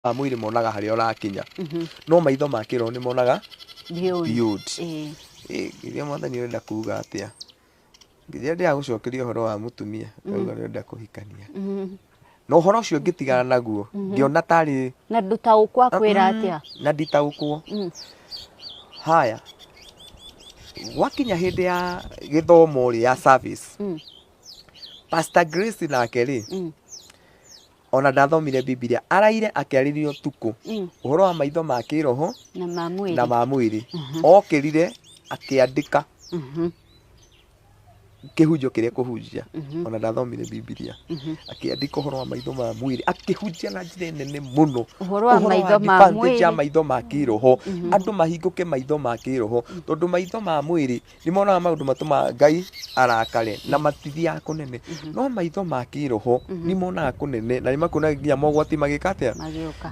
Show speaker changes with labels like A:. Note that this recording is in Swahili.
A: mwĩrĩ monaga harĩa ũrakinya no maitho ma kĩroho nĩ monaga beyond. Githia mwathani ũrenda kuga atĩa? Githia ndĩra gũcokeria ũhoro wa mũtumia auga nĩũrenda kũhikania na ũhoro ũcio ngĩtigana naguo ngĩona tarĩ
B: na ndutaũkwo akwĩra atĩa
A: na nditaũkwo. Haya, gwakinya hĩndĩ ya gĩthomo ya service Pastor Grace nake rĩ ona ndathomire Biblia araire akĩarĩrio tuko ũhoro wa maitho ma kĩroho na ma mwĩrĩ okĩrire akĩandĩka kĩhunjio kĩrĩa kũhunjia ona ndathomire Biblia akĩandĩka ũhoro wa maitho ma mwĩrĩ akĩhunjia na njĩra nene mũno
B: ũhoro wa maitho ma mwĩrĩ
A: maitho ma kĩroho andũ mahingũke maitho ma kĩroho tondũ maitho ma mwĩrĩ nĩ monaga maũndũ matũmaga Ngai arakare na matithiaga kũnene no maitho ma kĩroho nĩ monaga kũnene na nĩ makuonaga nginya mogwati magĩka atĩa
B: magĩũka.